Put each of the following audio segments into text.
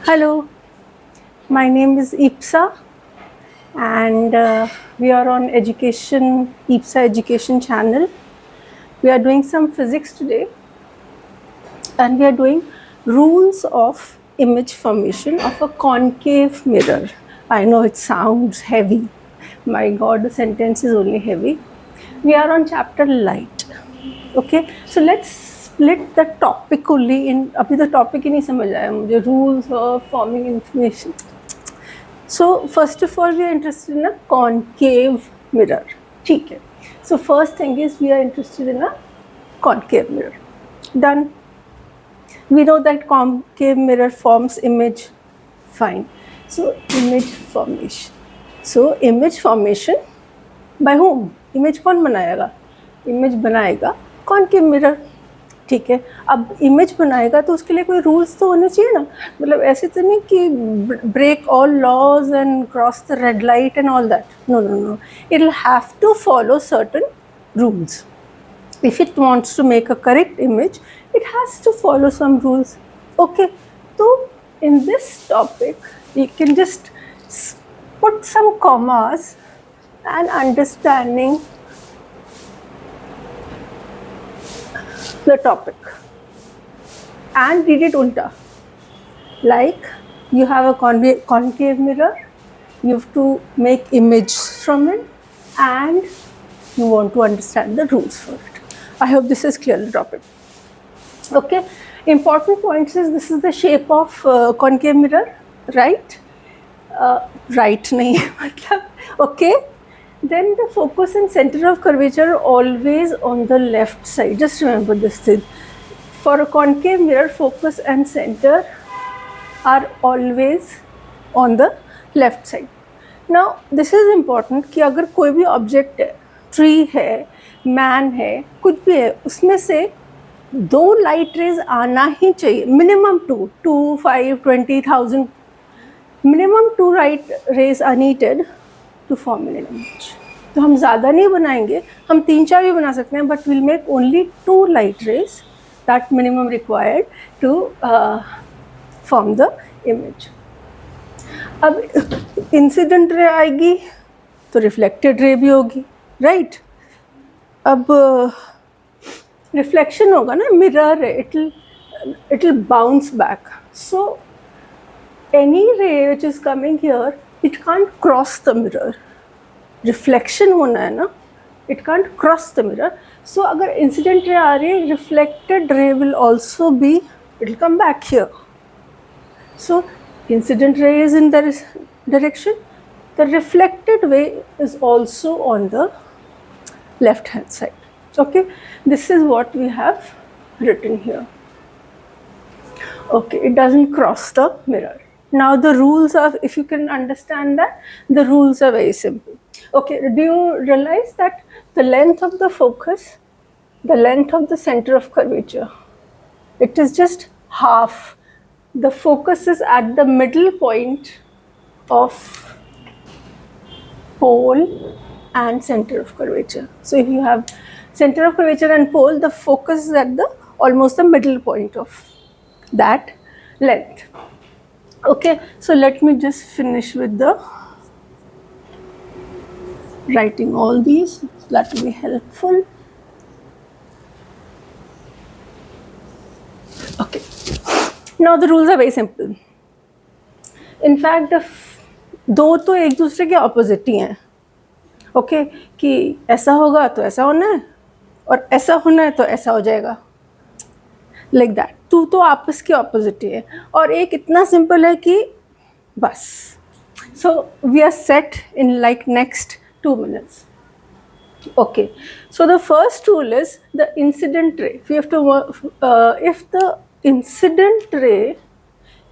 Hello, my name is Ipsa, and we are on Ipsa Education channel. We are doing some physics today, and we are doing rules of image formation of a concave mirror. I know it sounds heavy. My God, the sentence is only heavy. We are on chapter light. Okay, so let's split the topic only in. अभी तो topic ही नहीं समझ आया मुझे. Rules of forming information. So first of all, we are interested in a concave mirror. ठीक है. So first thing is we are interested in a concave mirror. Done. We know that concave mirror forms image. Fine. So image formation. So image formation by whom? Image कौन बनाएगा? Image बनाएगा concave mirror. ठीक है. अब image बनाएगा तो उसके लिए कोई रूल्स तो होने चाहिए ना. मतलब ऐसे तो नहीं कि break all laws and cross the red light and all that. No no no, it will have to follow certain rules. If it wants to make a correct image, it has to follow some rules. Okay, so in this topic, you can just put some commas and understanding the topic and read it ulta. Like you have a concave mirror, you have to make image from it and you want to understand the rules for it. I hope this is clear, the topic. Okay, important points is this is the shape of concave mirror, right? Right nahi matlab okay. Then the focus and center of curvature are always on the left side. Just remember this thing. For a concave mirror, focus and center are always on the left side. Now this is important कि अगर कोई भी object है, tree है, man है, कुछ भी है, उसमें से 2 light rays आना ही चाहिए. Minimum 2, 5, 20,000. Minimum 2 light rays are needed to form an image. तो हम ज़्यादा नहीं बनाएंगे, हम 3-4 भी बना सकते हैं, but we'll make only 2 light rays, that minimum required to form the image. अब इंसिडेंट रे आएगी तो रिफ्लेक्टेड रे भी होगी, राइट? अब रिफ्लेक्शन होगा ना, मिरर है, it will bounce back. So any ray which is coming here, it can't cross the mirror. Reflection होना है ना, it can't cross the mirror. So अगर इंसिडेंट रे आ रही है, reflected ray will also be, it will come back here. So incident ray is in this direction, the reflected ray is also on the left hand side. Okay, this is what we have written here. Okay, it doesn't cross the mirror. Now the rules are, if you can understand that, the rules are very simple. Okay, do you realize that the length of the focus, the length of the center of curvature, it is just half. The focus is at the middle point of pole and center of curvature. So if you have center of curvature and pole, the focus is at the almost the middle point of that length. Okay, so let me just finish with the writing all these, that will be helpful. Okay, now the rules are very simple. In fact, दो तो एक दूसरे के opposite ही हैं. Okay, कि ऐसा होगा तो ऐसा होना है और ऐसा होना है तो ऐसा हो जाएगा, लाइक दैट. टू तो आपस के ऑपोजिट ही है और एक इतना सिंपल है कि बस. So we are set in like next 2 minutes. Okay, so the first rule is the incident ray. We have to if the incident ray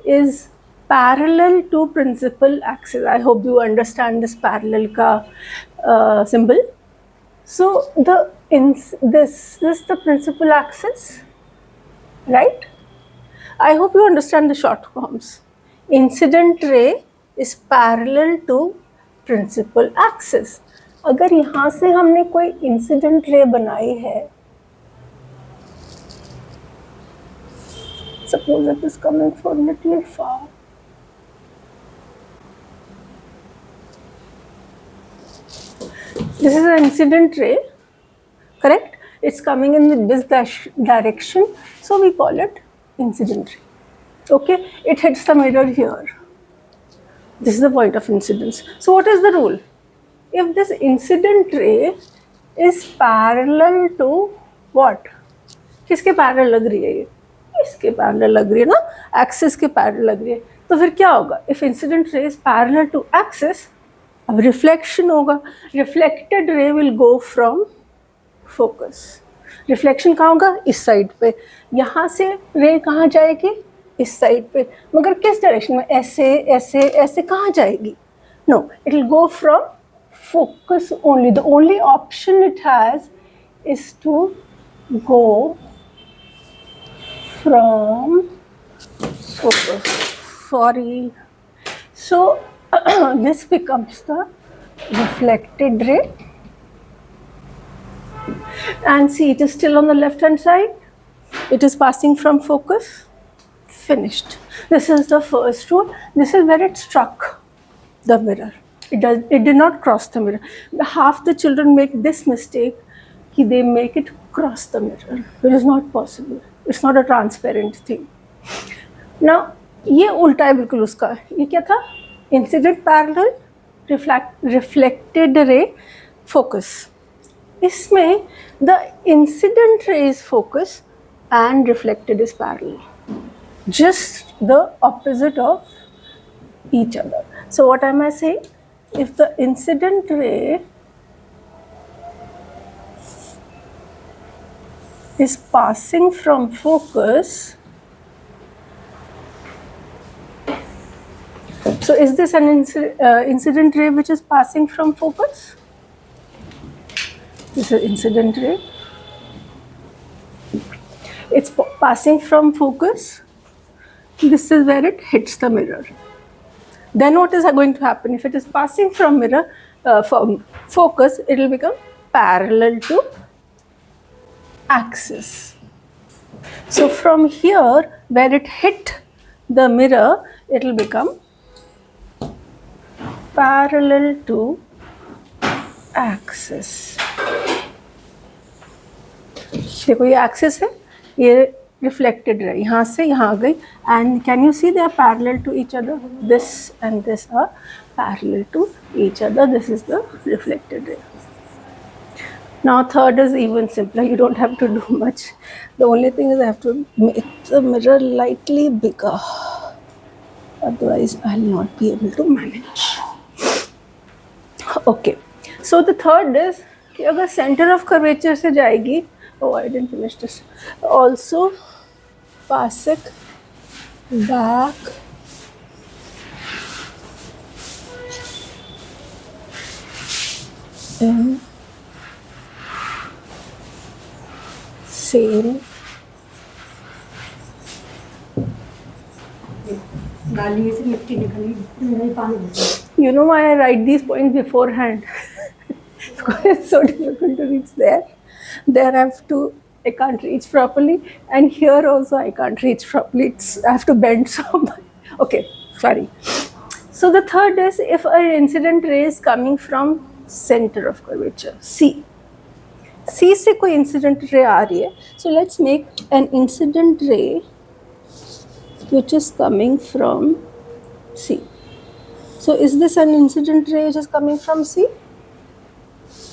is parallel to principal axis. I hope you understand this parallel ka symbol. So this is the principal axis, right? I hope you understand the short forms. Incident ray is parallel to principal axis. अगर यहाँ से हमने कोई incident ray बनाई है, suppose it is coming from little far, This is an incident ray, correct? It's coming in this direction, so we call it incident ray. Okay, it hits the mirror here. This is the point of incidence. So what is the rule? If this incident ray is parallel to what? किसके parallel लग रही है ये? इसके parallel लग रही है ना, एक्सिस के पैरेलल लग रही है. तो फिर क्या होगा? If incident ray is parallel to axis, अब रिफ्लेक्शन होगा. Reflected ray will go from focus. Reflection कहाँ होगा? इस साइड पे. यहाँ से रे कहाँ जाएगी? इस साइड पे. मगर किस डायरेक्शन में? ऐसे ऐसे ऐसे कहाँ जाएगी? No, it will go from focus only. The only option it has is to go from focus. Sorry. So this becomes the reflected ray, and see, it is still on the left hand side. It is passing from focus. Finished. This is the first rule. This is where it struck the mirror. It did not cross the mirror. Half the children make this mistake, they make it cross the mirror. It is not possible. It's not a transparent thing. Now, ये उल्टा है बिल्कुल उसका. ये क्या था? Incident parallel, reflected ray, focus. इसमें the incident ray is focus and reflected is parallel. Just the opposite of each other. So what am I saying? If the incident ray is passing from focus, so is this an incident ray which is passing from focus? This is incident ray. It's passing from focus. This is where it hits the mirror. Then what is going to happen? If it is passing from mirror, from focus, it will become parallel to axis. So from here, where it hit the mirror, it will become parallel to axis. देखो ये axis है, ये reflected ray यहाँ से यहाँ आ गई, and can you see they are parallel to each other? This and this are parallel to each other. This is the reflected ray. Now third is even simpler. You don't have to do much. The only thing is I have to make the mirror lightly bigger. Otherwise I'll not be able to manage. Okay. So the third is कि अगर center of curvature से जाएगी, oh I didn't finish this. Also pass it back in same You know why I write these points beforehand? Because it's so difficult to reach there. There I can't reach properly, and here also I can't reach properly. I have to bend so much. Okay, sorry. So the third is if an incident ray is coming from center of curvature, C. C से कोई incident ray आ रही है. So let's make an incident ray which is coming from C. So is this an incident ray which is coming from C?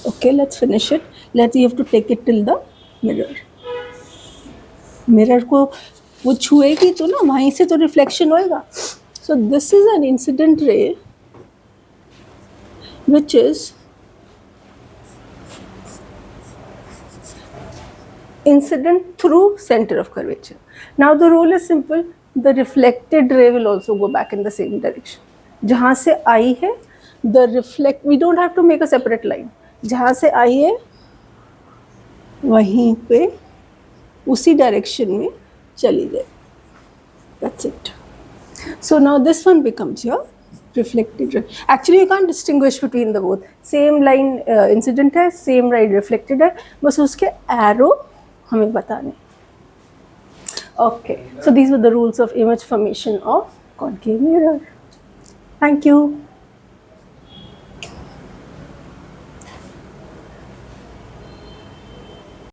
Okay, let's finish it. You have to take it till the mirror. Mirror को वो छुएगी तो ना वहीं से तो reflection होएगा. So this is an incident ray which is incident through center of curvature. Now the rule is simple. The reflected ray will also go back in the same direction. जहाँ से आई है, we don't have to make a separate line. जहाँ से आई है वहीं पे उसी direction में चली जाए. That's it. So now this one becomes your reflected ray. Actually you can't distinguish between the both. Same line incident है, same line reflected है, बस उसके arrow हमें बताने. Okay, so these were the rules of image formation of concave mirror. Thank you.